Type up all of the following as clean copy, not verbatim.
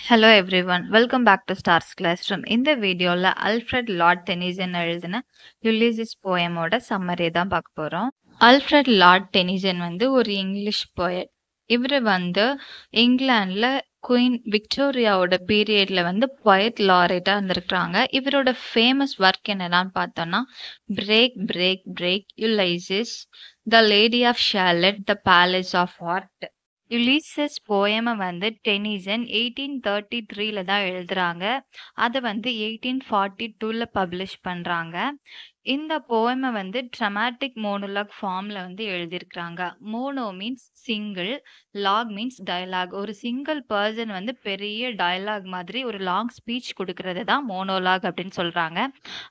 Hello everyone, welcome back to Stars Classroom. இந்த வீடியோல அல்ஃப்ரெட் Lord Denison எழுதின யுலிசிஸ் போயமோட சம்மரி தான் பார்க்க போறோம். அல்ஃப்ரெட் லார்ட் டெனிசன் ஒரு இங்கிலீஷ் போயட். இவர் இங்கிலாந்துல குயின் விக்டோரியாவோட பீரியட்ல போயட் லாரேட்டா இருந்திருக்காங்க. இவரோட ஃபேமஸ் ஒர்க் என்னன்னு பார்த்தோம்னா break break break Ulysses, the lady of Shalott, the palace of art. Ulysses போயமை டெனிசன் 1833ல தான் எழுதுறாங்க. அதை 1842ல பப்ளிஷ் பண்றாங்க. இந்த போயமை ட்ரமாட்டிக் மோனோலாக் ஃபார்ம்ல எழுதியிருக்கிறாங்க. Mono means single, log means dialogue. ஒரு சிங்கிள் பர்சன் பெரிய டயலாக் மாதிரி ஒரு லாங் ஸ்பீச் கொடுக்கறது தான் மோனோலாக் அப்படின்னு சொல்றாங்க.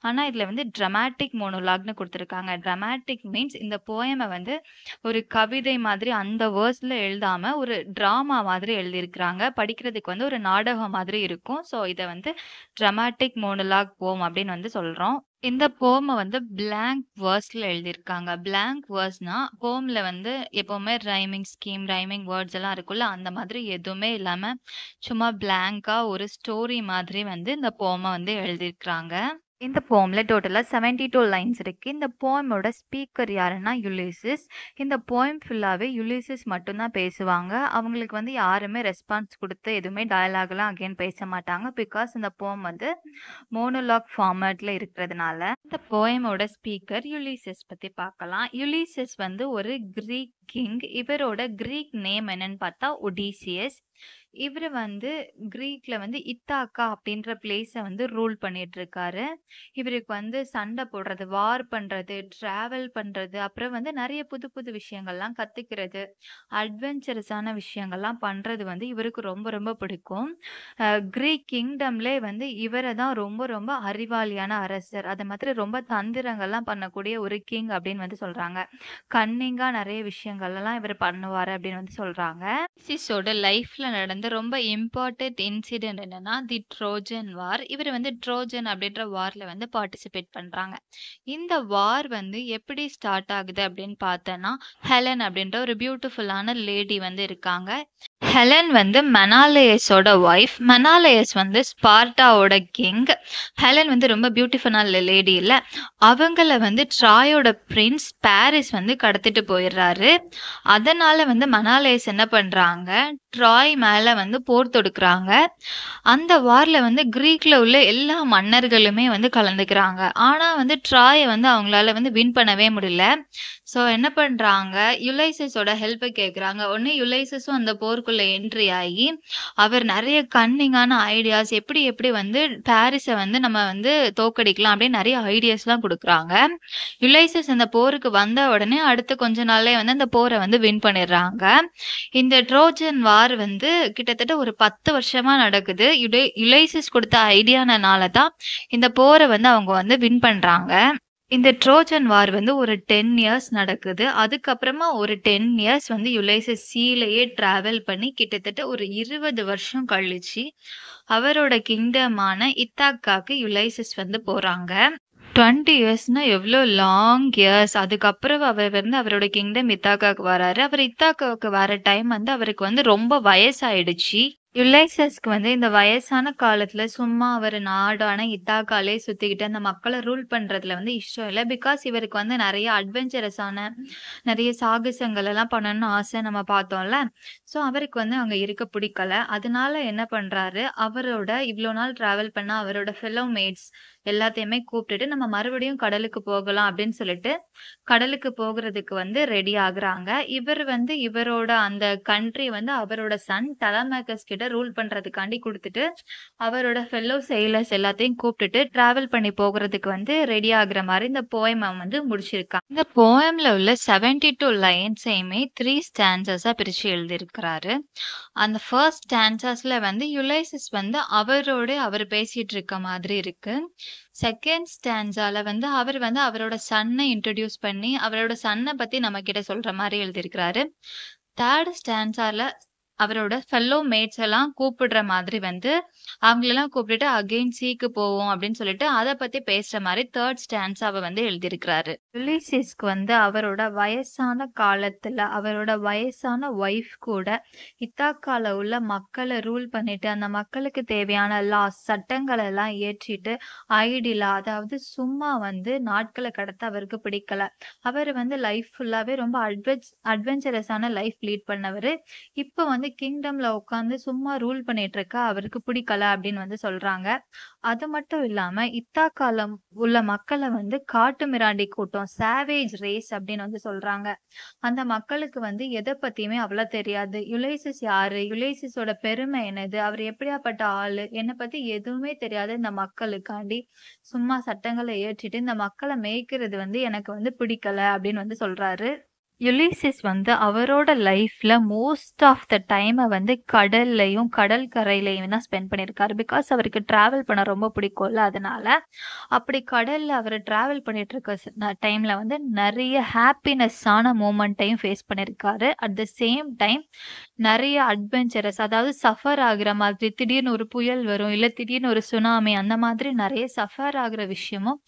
ஆனா இதுல ட்ரமாட்டிக் மோனோலாக்னு கொடுத்துருக்காங்க. ட்ரமாட்டிக் மீன்ஸ் இந்த போயமை ஒரு கவிதை மாதிரி அந்த வேர்ஸ்ல எழுதாம ஒரு டிராமா மாதிரி எழுதியிருக்கிறாங்க. படிக்கிறதுக்கு ஒரு நாடகம் மாதிரி இருக்கும். ஸோ இதை ட்ரமாட்டிக் மோனோலாக் போம் அப்படின்னு சொல்றோம். இந்த போமை பிளாங்க் வேர்ஸ்ல எழுதியிருக்காங்க. பிளாங்க் வேர்ஸ்னா போம்ல எப்பவுமே ரைமிங் ஸ்கீம், ரைமிங் வேர்ட்ஸ் எல்லாம் இருக்குல்ல, அந்த மாதிரி எதுவுமே இல்லாம சும்மா பிளாங்கா ஒரு ஸ்டோரி மாதிரி இந்த போமை எழுதியிருக்கிறாங்க. இந்த போம்ல டோட்டலா 72 லைன்ஸ் இருக்கு. இந்த போமோட ஸ்பீக்கர் யாருன்னா யுலிசிஸ். இந்த போயம் ஃபுல்லாவே யுலிசிஸ் மட்டும்தான் பேசுவாங்க. அவங்களுக்கு யாருமே ரெஸ்பான்ஸ் கொடுத்து எதுவுமே டயலாக்லாம் அகைன் பேச மாட்டாங்க. பிகாஸ் இந்த போம் மோனோலாக் ஃபார்மேட்ல இருக்கிறதுனால. இந்த போயமோட ஸ்பீக்கர் யுலிசிஸ் பத்தி பார்க்கலாம். யுலிசிஸ் ஒரு கிரீக் கிங். இவரோட கிரீக் நேம் என்னன்னு பார்த்தா ஒடிசியஸ். இவர் கிரீக்ல இத்தாக்கா அப்படின்ற பிளேஸை ரூல் பண்ணிட்டு இருக்காரு. இவருக்கு சண்டை போடுறது, வார் பண்றது, டிராவல் பண்றது, அப்புறம் நிறைய புது புது விஷயங்கள்லாம் கத்துக்கிறது, அட்வென்ச்சரஸான விஷயங்கள்லாம் பண்றது இவருக்கு ரொம்ப ரொம்ப பிடிக்கும். கிரீக் கிங்டம்லே இவரை தான் ரொம்ப ரொம்ப அறிவாளியான அரசர், அது மாதிரி ரொம்ப தந்திரங்கள்லாம் பண்ணக்கூடிய ஒரு கிங் அப்படின்னு சொல்றாங்க. கன்னிங்கா நிறைய விஷயங்கள்லாம் இவர் பண்ணுவாரு அப்படின்னு சொல்றாங்க. யுலிசிஸோட லைஃப்ல நடந்த ரொம்ப இம்பார்ட்டன்ட் இன்சிடென்ட் என்னன்னா தி ட்ரோஜன் வார். இவர் ட்ரோஜன் அப்படின்ற வார்ல பார்ட்டிசிபேட் பண்றாங்க. இந்த வார் எப்படி ஸ்டார்ட் ஆகுது அப்படின்னு பார்த்தோன்னா ஹெலன் அப்படின்ற ஒரு பியூட்டிஃபுல்லான லேடி இருக்காங்க. ஹெலன் மெனாலயஸோட ஒய்ஃப். மெனாலயஸ் ஸ்பார்ட்டாவோட கிங். ஹெலன் ரொம்ப பியூட்டிஃபுல்லான லேடி இல்ல, அவங்கள ட்ராயோட பிரின்ஸ் பாரிஸ் கடத்திட்டு போயிடுறாரு. அதனால மெனாலயஸ் என்ன பண்றாங்க, ட்ராய் மேல போர் தொடுக்குறாங்க. அந்த வார்ல கிரீக்ல உள்ள எல்லா மன்னர்களுமே கலந்துக்கிறாங்க. ஆனா ட்ராயை அவங்களால வின் பண்ணவே முடியல. ஸோ என்ன பண்றாங்க, யுலைசிஸோட ஹெல்ப்பை கேட்குறாங்க. உடனே யுலைசிஸும் அந்த போருக்குள்ள என்ட்ரி ஆகி அவர் நிறைய கன்னிங்கான ஐடியாஸ், எப்படி எப்படி பாரிஸை நம்ம தோக்கடிக்கலாம் அப்படின்னு நிறைய ஐடியாஸ்லாம் கொடுக்குறாங்க. யுலைசிஸ் அந்த போருக்கு வந்த உடனே அடுத்த கொஞ்ச நாள்லே அந்த போரை வின் பண்ணிடுறாங்க. இந்த ட்ரோஜன் வார் கிட்டத்தட்ட ஒரு 10 வருஷமா நடக்குது. யுலைசிஸ் கொடுத்த ஐடியானால தான் இந்த போரை அவங்க வின் பண்றாங்க. இந்த ட்ரோஜன் வார் ஒரு 10 இயர்ஸ் நடக்குது. அதுக்கப்புறமா ஒரு 10 இயர்ஸ் யுலைசிஸ் சீலையே டிராவல் பண்ணி கிட்டத்தட்ட ஒரு 20 வருஷம் கழிச்சு அவரோட கிங்டமான இத்தாக்காக்கு யுலைசிஸ் போறாங்க. 20 இயர்ஸ்னா எவ்வளோ லாங் இயர்ஸ். அதுக்கப்புறம் அவர் அவரோட கிங்டம் இத்தாக்காக்கு வராரு. அவர் இத்தாக்காவுக்கு வர டைம் அவருக்கு ரொம்ப வயசாயிடுச்சு. யுலைசஸ்க்கு இந்த வயசான காலத்துல சும்மா அவர் நாடான இத்தாக்காலே சுத்திக்கிட்டு அந்த மக்களை ரூல் பண்றதுல இஷ்டம் இல்லை. பிகாஸ் இவருக்கு நிறைய அட்வென்ச்சரஸான நிறைய சாகசங்கள் எல்லாம் பண்ணணும்னு ஆசை, நம்ம பார்த்தோம்ல. ஸோ அவருக்கு அங்க இருக்க பிடிக்கல. அதனால என்ன பண்றாரு, அவரோட இவ்வளோ நாள் டிராவல் பண்ண அவரோட ஃபெலோ மேட்ஸ் எல்லாத்தையுமே கூப்பிட்டுட்டு நம்ம மறுபடியும் கடலுக்கு போகலாம் அப்படின்னு சொல்லிட்டு கடலுக்கு போகிறதுக்கு ரெடி ஆகுறாங்க. இவர் இவரோட அந்த கண்ட்ரி அவரோட சன் டலமேக்கஸ் கிட்ட ரூல் பண்றதுக்காண்டி கொடுத்துட்டு அவரோட ஃபெல்லோ செயிலர்ஸ் எல்லாத்தையும் கூப்பிட்டுட்டு டிராவல் பண்ணி போகிறதுக்கு ரெடி ஆகுற மாதிரி இந்த போயமை முடிச்சிருக்காங்க. இந்த போயம்ல உள்ள 72 லைன்ஸையுமே 3 ஸ்டான்சஸா பிரிச்சு எழுதியிருக்கிறாரு. அந்த ஃபர்ஸ்ட் ஸ்டான்சஸ்ல யுலைசிஸ் அவர் பேசிட்டு இருக்க மாதிரி இருக்கு. செகண்ட் ஸ்டான்ஸால அவர் அவரோட சன்னை இன்ட்ரடியூஸ் பண்ணி அவரோட சன்னை பத்தி நம்ம கிட்ட சொல்ற மாதிரி எழுதியிருக்கிறாரு. தேர்ட் ஸ்டான்ஸால அவரோட ஃபெல்லோ மேட்ஸ் எல்லாம் கூப்பிடுற மாதிரி வந்து, அவங்களெல்லாம் கூப்பிட்டுட்டு அகைன் சீக்கு போவோம் அப்படின்னு சொல்லிட்டு, அத பத்தி பேசுற மாரி 3 ஸ்டான்ஸாவ வந்து எழுதியிருக்கிறாரு. யுலிசிஸ்க்கு வந்து அவரோட வயசான காலத்துல, அவரோட வயசான ஒய்ஃப் கூட இத்தாக்கால உள்ள மக்கள ரூல் பண்ணிட்டு, அந்த மக்களுக்கு தேவையான லாஸ் சட்டங்கள் எல்லாம் இயற்றிட்டு, ஐடியலா அதாவது சும்மா வந்து நாட்கள கடத்த அவருக்கு பிடிக்கல. அவரு வந்து லைஃப் ஃபுல்லாவே ரொம்ப அட்வென்ச்சரஸான லைஃப் லீட் பண்ணவரு. இப்ப வந்து கிங்டம்ல உட்கார்ந்து சும்மா ரூல் பண்ணிட்டு இருக்க அவருக்கு பிடிக்கல அப்படின்னு வந்து சொல்றாங்க. அது மட்டும் இல்லாம இத்தாக்கால உள்ள மக்கள வந்து காட்டு மிராண்டி கூட்டம், சாவேஜ் ரேஸ் அப்படின்னு வந்து சொல்றாங்க. அந்த மக்களுக்கு வந்து எத பத்தியுமே அவ்வளவு தெரியாது. யுலைசிஸ் யாரு? யுலைசிஸோட பெருமை என்னது? அவர் எப்படியாப்பட்ட ஆளு? என்ன பத்தி எதுவுமே தெரியாத இந்த மக்களுக்காண்டி சும்மா சட்டங்கள இயற்றிட்டு இந்த மக்கள மேய்க்கிறது வந்து எனக்கு வந்து பிடிக்கல அப்படின்னு வந்து சொல்றாரு. யுலிசிஸ் வந்து அவரோட லைஃப்ல மோஸ்ட் ஆஃப் த டைம வந்து கடல்லயும், கடல் கரையிலயும் தான் ஸ்பெண்ட் பண்ணியிருக்காரு. பிகாஸ் அவருக்கு டிராவல் பண்ண ரொம்ப பிடிக்கும்ல அதனால. அப்படி கடல்ல அவரு டிராவல் பண்ணிட்டு இருக்க டைம்ல வந்து நெறைய ஹாப்பினஸ்ஸான மொமெண்ட்டையும் ஃபேஸ் பண்ணியிருக்காரு. அட் த சேம் டைம் நெறைய அட்வென்ச்சரஸ் அதாவது சஃபர் ஆகுற மாதிரி திடீர்னு ஒரு புயல் வரும். இல்ல திடீர்னு ஒரு சுனாமி அந்த மாதிரி நெறைய சஃபர் ஆகுற விஷயமும்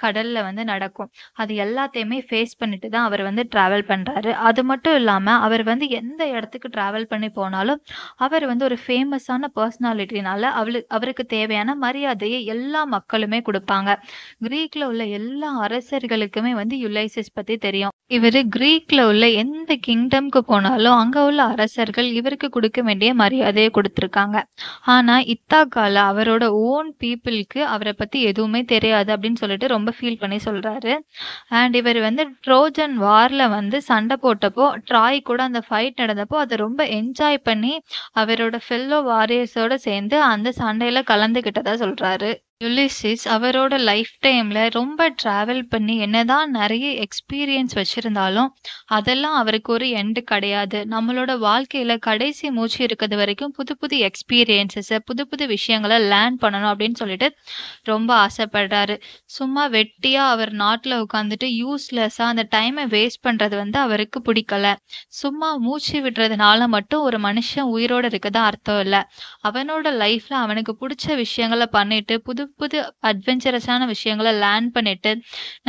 கடல்ல வந்து நடக்கும். அது எல்லாத்தையுமே ஃபேஸ் பண்ணிட்டு தான் அவர் வந்து டிராவல் பண்றாரு. அது மட்டும் இல்லாம அவர் வந்து எந்த இடத்துக்கு டிராவல் பண்ணி போனாலும், அவர் வந்து ஒரு ஃபேமஸான பெர்சனாலிட்டினால அவருக்கு தேவையான மரியாதையை எல்லா மக்களுமே குடுப்பாங்க. கிரீக்ல உள்ள எல்லா அரசர்களுக்குமே வந்து யுலைசிஸ் பத்தி தெரியும். இவரு கிரீக்ல உள்ள எந்த கிங்டம்க்கு போனாலும், அங்க உள்ள அரசர்கள் இவருக்கு குடுக்க வேண்டிய மரியாதைய குடுத்திருக்காங்க. ஆனா இத்தாக்கால அவரோட ஓன் பீப்பிள்க்கு அவர பத்தி எதுவுமே தெரியாது அப்படின்னு சொல்லிட்டு ரொம்ப ஃபீல் பண்ணி சொல்றாரு. அண்ட் இவர் வந்து ட்ரோஜன் வார்ல வந்து சண்டை போட்டப்போ, ட்ராய் கூட அந்த ஃபைட் நடந்தப்போ அத ரொம்ப என்ஜாய் பண்ணி அவரோட ஃபெல்லோ வாரியர்ஸோட சேர்ந்து அந்த சண்டையில கலந்துக்கிட்டதா சொல்றாரு. யுலிசிஸ் அவரோட லைஃப் டைம்ல ரொம்ப டிராவல் பண்ணி என்னதான் நெறைய எக்ஸ்பீரியன்ஸ் வச்சிருந்தாலும், அதெல்லாம் அவருக்கு ஒரு எண்ட் கிடையாது. நம்மளோட வாழ்க்கையில கடைசி மூச்சு இருக்கிறது வரைக்கும் புது புது எக்ஸ்பீரியன்ஸஸ, புது புது விஷயங்கள லேர்ன் பண்ணணும் அப்படின்னு சொல்லிட்டு ரொம்ப ஆசைப்படுறாரு. சும்மா வெட்டியா அவர் நாட்ல உட்காந்துட்டு யூஸ்லெஸ்ஸா அந்த டைம வேஸ்ட் பண்றது வந்து அவருக்கு பிடிக்கல. சும்மா மூச்சு விடுறதுனால மட்டும் ஒரு மனுஷன் உயிரோட இருக்கதா அர்த்தம் இல்ல. அவனோட லைஃப்ல அவனுக்கு புடிச்ச விஷயங்கள பண்ணிட்டு, புது புது அட்வென்ச்சரஸான விஷயங்கள லேர்ன் பண்ணிட்டு,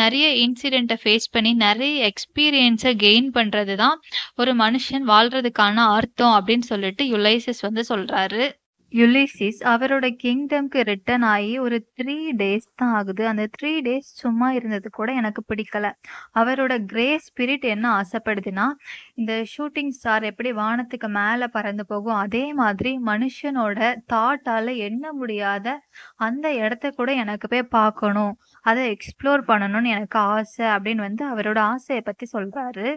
நெறைய இன்சிடென்ட்ட ஃபேஸ் பண்ணி, நெறைய எக்ஸ்பீரியன்ஸ கெயின் பண்றது தான் ஒரு மனுஷன் வாழ்றதுக்கான அர்த்தம் அப்படின்னு சொல்லிட்டு யுலைசிஸ் வந்து சொல்றாரு. யுலிசிஸ் அவரோட கிங்டம்க்கு ரிட்டர்ன் ஆயி ஒரு 3 டேஸ் தான் ஆகுது. அந்த 3 டேஸ் சும்மா இருந்தது கூட எனக்கு பிடிக்கல. அவரோட கிரே ஸ்பிரிட் என்ன ஆசைப்படுதுன்னா, இந்த ஷூட்டிங் ஸ்டார் எப்படி வானத்துக்கு மேல பறந்து போகும், அதே மாதிரி மனுஷனோட தாட்டால எண்ண முடியாத அந்த இடத்த கூட எனக்கு போய் பார்க்கணும். அத எக்ஸ்ப்ளோர் பண்ணணும்னு எனக்கு ஆசை அப்படின்னு வந்து அவரோட ஆசைய பத்தி சொல்றாரு.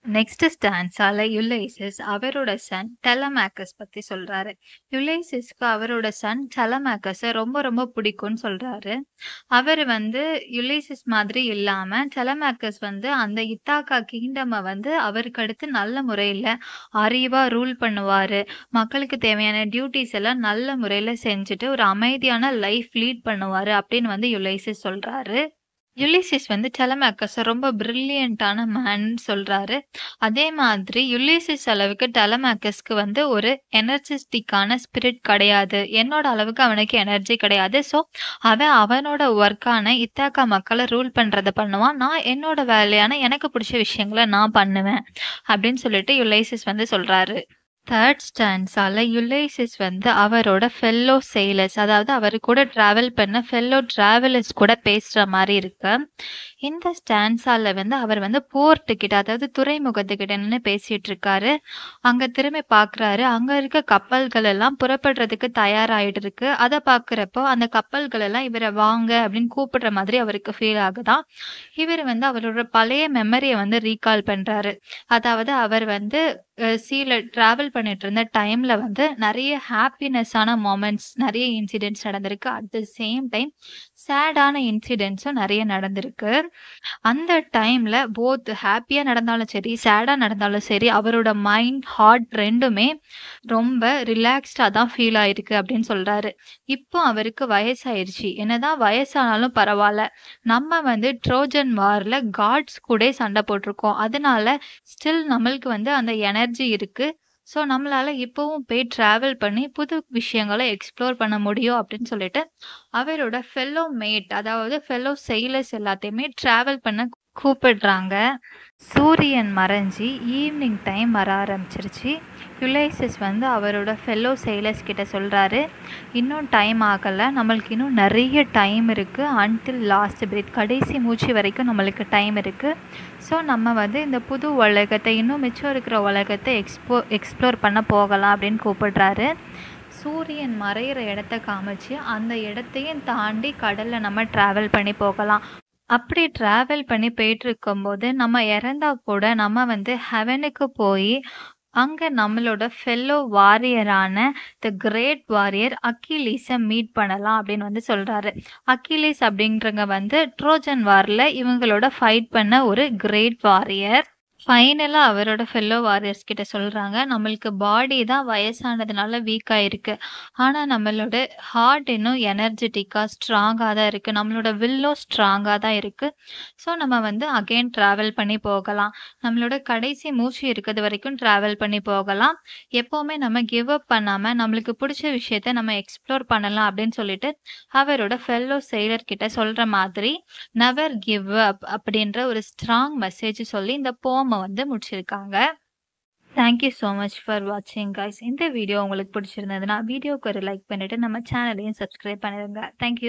நெக்ஸ்ட் ஸ்டான்ஸால யுலைசிஸ் அவரோட சன் டெலமாக்கஸ் பத்தி சொல்றாரு. யுலைசிஸ்க்கு அவரோட சன் டெலமாக்கஸ ரொம்ப ரொம்ப பிடிக்கும்னு சொல்றாரு. அவரு வந்து யுலைசிஸ் மாதிரி இல்லாம டெலமாக்கஸ் வந்து அந்த இத்தாக்கா கிங்டம வந்து அவருக்கு அடுத்து நல்ல முறையில அறிவா ரூல் பண்ணுவாரு. மக்களுக்கு தேவையான டியூட்டிஸ் எல்லாம் நல்ல முறையில செஞ்சுட்டு ஒரு அமைதியான லைஃப் லீட் பண்ணுவாரு அப்படின்னு வந்து யுலைசிஸ் சொல்றாரு. யுலிசிஸ் வந்து டெலமாக்கஸ ரொம்ப பிரில்லியன்ட்டான மேன்னு சொல்றாரு. அதே மாதிரி யுலிசிஸ் அளவுக்கு டெலமாக்கஸ்க்கு வந்து ஒரு எனர்ஜிஸ்டிக்கான ஸ்பிரிட் கிடையாது. என்னோட அளவுக்கு அவனுக்கு எனர்ஜி கிடையாது. ஸோ, அவனோட ஒர்க்கான இத்தாக்கா மக்கள ரூல் பண்றத பண்ணுவான். நான் என்னோட வேலையான எனக்கு புடிச்ச விஷயங்கள நான் பண்ணுவேன். அப்படின்னு சொல்லிட்டு யுலைசிஸ் வந்து சொல்றாரு. 3 ஸ்டான்ஸால யுலைசிஸ் வந்து அவரோட ஃபெல்லோ செயிலர்ஸ் அதாவது அவரு கூட டிராவல் பண்ண ஃபெல்லோ டிராவலர்ஸ் கூட பேசுற மாரி இருக்கு. இந்த ஸ்டான்ஸால வந்து அவர் வந்து போர்ட் கிட்ட அதாவது துறைமுகத்துக்கிட்ட நின்னு பேசிட்டு இருக்காரு. அங்க திரும்பி பார்க்குறாரு. அங்க இருக்க கப்பல்கள் எல்லாம் புறப்படுறதுக்கு தயாராயிட்டு இருக்கு. அத பார்க்குறப்போ அந்த கப்பல்கள் எல்லாம் இவர வாங்க அப்படின்னு கூப்பிடுற மாதிரி அவருக்கு ஃபீல் ஆகுதாம். இவரு வந்து அவரோட பழைய மெமரிய வந்து ரீகால் பண்றாரு. அதாவது அவர் வந்து சீல டிராவல் பண்ணிட்டு இருந்த டைம்ல வந்து நெறைய ஹாப்பினஸ்ஸான மொமெண்ட்ஸ், நெறைய இன்சிடென்ட்ஸ் நடந்திருக்கு. அட் த சேம் டைம் சேடான இன்சிடென்ட்ஸும் நெறைய நடந்திருக்கு. அந்த டைம்ல போத் ஹாப்பியா நடந்தாலும் சரி, சேடா நடந்தாலும் சரி, அவரோட மைண்ட், ஹார்ட் 2மே ரொம்ப ரிலாக்ஸ்டா தான் ஃபீல் ஆயிருக்கு அப்படின்னு சொல்றாரு. இப்போ அவருக்கு வயசாயிருச்சு. என்னதான் வயசானாலும் பரவால்ல. நம்ம வந்து ட்ரோஜன் வார்ல காட்ஸ் கூட சண்டை போட்டுருக்கோம். அதனால ஸ்டில் நம்மளுக்கு வந்து அந்த எனர்ஜி இருக்கு. ஸோ நம்மளால இப்பவும் போய் டிராவல் பண்ணி புது விஷயங்கள எக்ஸ்ப்ளோர் பண்ண முடியும் அப்படின்னு சொல்லிட்டு, அவரோட ஃபெல்லோ மேட் அதாவது ஃபெல்லோ செயிலர்ஸ் எல்லாத்தையுமே டிராவல் பண்ண கூப்பிடுறாங்க. சூரியன் மறைஞ்சு ஈவினிங் டைம் வர ஆரம்பிச்சிருச்சு. யுலைசிஸ் வந்து அவரோட ஃபெல்லோ செயிலர்ஸ் கிட்ட சொல்றாரு, "இன்னும் டைம் ஆகல. நம்மளுக்கு இன்னும் நெறைய டைம் இருக்கு. அன்டில் லாஸ்ட் பிரீத் கடைசி மூச்சு வரைக்கும் நம்மளுக்கு டைம் இருக்கு. ஸோ நம்ம வந்து இந்த புது உலகத்தை இன்னும் மிச்சம் இருக்கிற உலகத்தை எக்ஸ்ப்ளோர் பண்ண போகலாம்" அப்படின்னு கூப்பிடுறாரு. சூரியன் மறையிற இடத்த காமிச்சு, அந்த இடத்தையும் தாண்டி கடல்ல நம்ம டிராவல் பண்ணி போகலாம். அப்படி டிராவல் பண்ணி போயிட்டுருக்கும்போது, நம்ம இறந்தா கூட நம்ம வந்து ஹெவனுக்கு போயி, அங்க நம்மளோட ஃபெல்லோ வாரியரான தி கிரேட் வாரியர் அக்கிலீஸ மீட் பண்ணலாம் அப்படின்னு வந்து சொல்றாரு. அக்கிலீஸ் அப்படின்றவங்க வந்து ட்ரோஜன் வார்ல இவங்களோட ஃபைட் பண்ண ஒரு கிரேட் வாரியர். ஃபைனலா அவரோட ஃபெல்லோ வாரியர்ஸ் கிட்ட சொல்றாங்க, "நம்மளுக்கு பாடி தான் வயசானதுனால வீக் ஆயிருக்கு. ஆனா நம்மளோட ஹார்ட் இன்னும் எனர்ஜெட்டிக்கா, ஸ்ட்ராங்கா தான் இருக்கு. நம்மளோட வில்லும் ஸ்ட்ராங்கா தான் இருக்கு. ஸோ நம்ம வந்து அகைன் டிராவல் பண்ணி போகலாம். நம்மளோட கடைசி மூச்சு இருக்கிறது வரைக்கும் டிராவல் பண்ணி போகலாம். எப்பவுமே நம்ம கிவ் அப் பண்ணாம நம்மளுக்கு புடிச்ச விஷயத்த நம்ம எக்ஸ்ப்ளோர் பண்ணலாம்" அப்படின்னு சொல்லிட்டு அவரோட ஃபெல்லோ செயிலர் கிட்ட சொல்ற மாதிரி, "நெவர் கிவ் அப்" அப்படின்ற ஒரு ஸ்ட்ராங் மெசேஜ் சொல்லி இந்த போம வந்து முடிச்சிருக்காங்க. Thank you so much for வாட்சிங் கைஸ். இந்த வீடியோ உங்களுக்கு பிடிச்சிருந்ததுன்னா, வீடியோக்கு ஒரு லைக் பண்ணிட்டு நம்ம சேனலையும் சப்ஸ்கிரைப் பண்ணிடுங்க. Thank you.